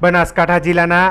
બનાસકાંઠા જિલ્લાના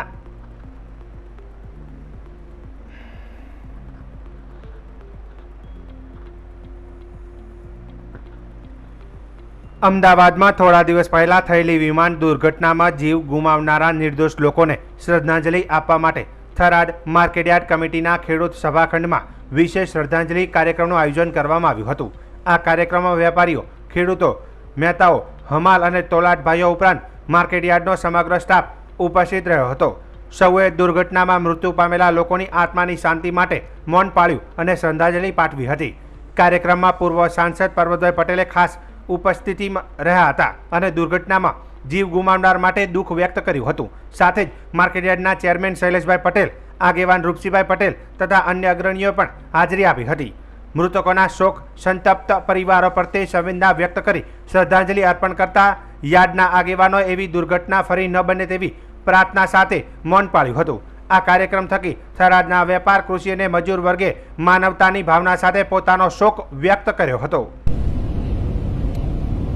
અમદાવાદમાં થોડા દિવસ પહેલા થયેલી વિમાન દુર્ઘટનામાં જીવ ગુમાવનારા નિર્દોષ લોકોને શ્રદ્ધાંજલિ આપવા માટે થરાદ માર્કેટયાર્ડ કમિટીના ખેડૂત સભાખંડમાં વિશેષ શ્રદ્ધાંજલિ કાર્યક્રમનું આયોજન કરવામાં આવ્યું હતું। આ કાર્યક્રમમાં વેપારીઓ, ખેડૂતો, મહેતાઓ, હમાલ અને તોલાટભાઈઓ ઉપરાંત માર્કેટયાર્ડનો સમગ્ર સ્ટાફ ઉપસ્થિત રહ્યો હતો। સૌએ દુર્ઘટનામાં મૃત્યુ પામેલા લોકોની આત્માની શાંતિ માટે મૌન પાળ્યું અને શ્રદ્ધાંજલિ પાઠવી હતી। કાર્યક્રમમાં પૂર્વ સાંસદ પરબતભાઈ પટેલે ખાસ ઉપસ્થિતિમાં રહ્યા હતા અને દુર્ઘટનામાં જીવ ગુમાવનાર માટે દુઃખ વ્યક્ત કર્યું હતું। સાથે જ માર્કેટયાર્ડના ચેરમેન શૈલેષભાઈ પટેલ, આગેવાન રૂપસીભાઈ પટેલ તથા અન્ય અગ્રણીઓ પણ હાજરી આપી હતી। મૃતકોના શોક સંતપ્ત પરિવારો પ્રત્યે સંવેદના વ્યક્ત કરી શ્રદ્ધાંજલિ અર્પણ કરતા યાર્ડના આગેવાનો એવી દુર્ઘટના ફરી ન બને તેવી પ્રાર્થના સાથે મૌન પાળ્યું હતું। આ કાર્યક્રમ થકી થરાદના વેપાર, કૃષિ અને મજૂર વર્ગે માનવતાની ભાવના સાથે પોતાનો શોક વ્યક્ત કર્યો હતો।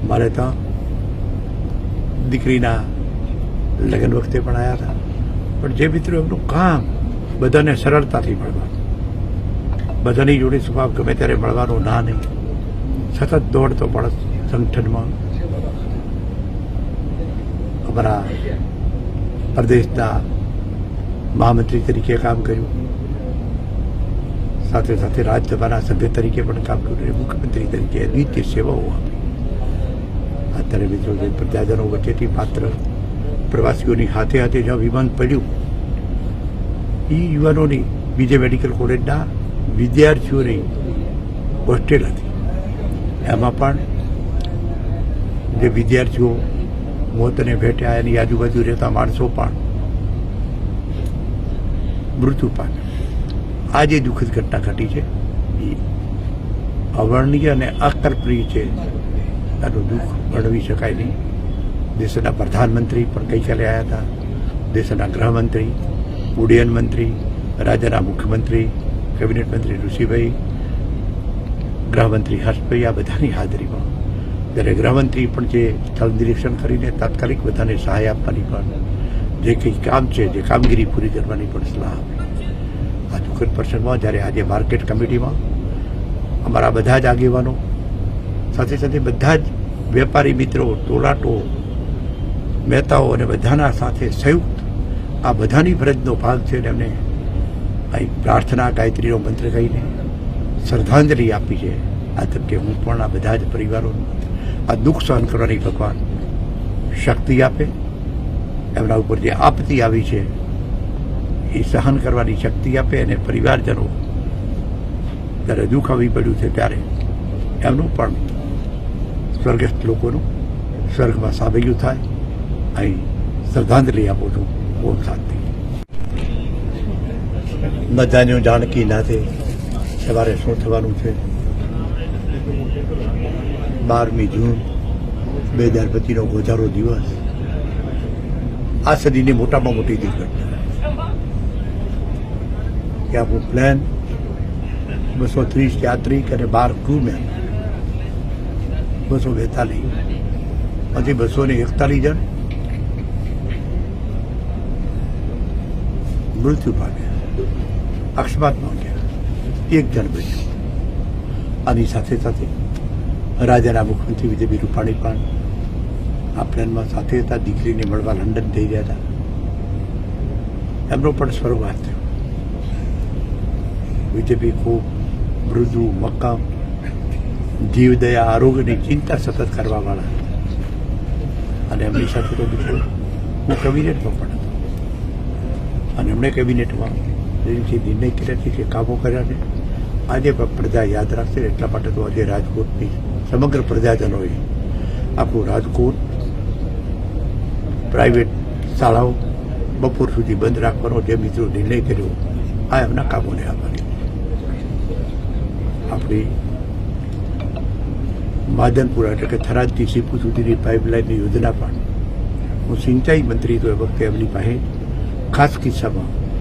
મારે ત્યાં દીકરીના લગ્ન વખતે પણ આવ્યા હતા, પણ જે મિત્રો એમનું કામ બધાને સરળતાથી મળવાનું, બધાની જોડે સ્વભાવ ગમે ત્યારે મળવાનું ના નહીં, સતત દોડતો પણ સંગઠનમાં અમારા પ્રદેશના મહામંત્રી તરીકે કામ કર્યું, સાથે સાથે રાજ્યસભાના સભ્ય તરીકે પણ કામ કર્યું, મુખ્યમંત્રી તરીકે નિત્ય સેવાઓ આપી। અત્યારે મિત્રો જે પ્રજાજનો વચ્ચેથી પાત્ર પ્રવાસીઓની હાથે હાથે જ્યાં વિમાન પડ્યું, એ યુવાનોની બીજે મેડિકલ કોલેજના વિદ્યાર્થીઓની હોસ્ટેલ હતી, એમાં પણ જે વિદ્યાર્થીઓ મોતને ભેટ્યા એની આજુબાજુ રહેતા માણસો પણ મૃત્યુ પામ્યા। આ જે દુઃખદ ઘટના ઘટી છે એ અવર્ણનીય અને અકલ્પનીય છે, આનું દુઃખ વર્ણવી શકાય નહીં। દેશના પ્રધાનમંત્રી પણ ગઈકાલે આવ્યા હતા, દેશના ગૃહમંત્રી, ઉડ્ડયન મંત્રી, રાજ્યના મુખ્યમંત્રી, કેબિનેટ મંત્રી ઋષિભાઈ, ગૃહમંત્રી હર્ષભાઈ, આ બધાની હાજરીમાં જ્યારે ગૃહમંત્રી પણ જે સ્થળ નિરીક્ષણ કરીને તાત્કાલિક બધાને સહાય આપવાની પણ જે કંઈ કામ છે, જે કામગીરી પૂરી કરવાની પણ સલાહ આપી। આ દુઃખદ પ્રસંગમાં જ્યારે આજે માર્કેટ કમિટીમાં અમારા બધા જ આગેવાનો, સાથે સાથે બધા જ વેપારી મિત્રો, તોલાટો, મહેતાઓ અને બધાના સાથે સંયુક્ત આ બધાની ફરજનો ભાગ છે, એમને અહીં પ્રાર્થના ગાયત્રીનો મંત્ર કહીને શ્રદ્ધાંજલિ આપી છે। આ તબકે હું પણ આ બધા જ પરિવારોનું આ દુઃખ સહન કરવાની ભગવાન શક્તિ આપે, એમના ઉપર જે આપત્તિ આવી છે એ સહન કરવાની શક્તિ આપે, અને પરિવારજનો જ્યારે દુઃખ આવી પડ્યું છે ત્યારે એમનું પણ સ્વર્ગસ્થ લોકોનું સ્વર્ગમાં સાબેયું થાય, અહીં શ્રદ્ધાંજલિ આપું છું। ઓમ શાંતિ। ન જાણ્યું જાણકી નાથે સવારે શું થવાનું છે। 12મી જૂન 2025નો ગોજારો દિવસ, આ સદીની મોટામાં મોટી દુર્ઘટના કે આપણું પ્લેન 230 યાત્રિક અને 12 ક્રૂમેન 242 માંથી 241 જણ મૃત્યુ પામ્યા, અકસ્માતમાં ગયા, 1 જણ બન્યું। આની સાથે સાથે રાજ્યના મુખ્યમંત્રી વિજયભાઈ રૂપાણી પણ આ પ્લેનમાં સાથે હતા, દીકરીને મળવા લંડન જઈ રહ્યા હતા, એમનો પણ સ્વર્ગવાસ થયો। વિજયભાઈ ખૂબ મૃદુ, મક્કમ, જીવદયા, આરોગ્યની ચિંતા સતત કરવાવાળા હતા, અને એમની સાથે તો મિત્રો હું કેબિનેટમાં પણ હતો, અને એમણે કેબિનેટમાં નિર્ણય કર્યા છે કે કામો કર્યા છે, આજે પણ પ્રજા યાદ રાખશે। એટલા માટે તો આજે રાજકોટની સમગ્ર પ્રજાજનોએ આપણું રાજકોટ પ્રાઇવેટ શાળાઓ બપોર સુધી બંધ રાખવાનો જે મિત્રો નિર્ણય કર્યો, આ એમના કામોને આભારી। આપણી માદનપુરા એટલે કે થરાદથી સીપુ સુધીની પાઇપલાઇનની યોજના પણ હું સિંચાઈ મંત્રી તો એ વખતે એમની પાસે ખાસ કિસ્સામાં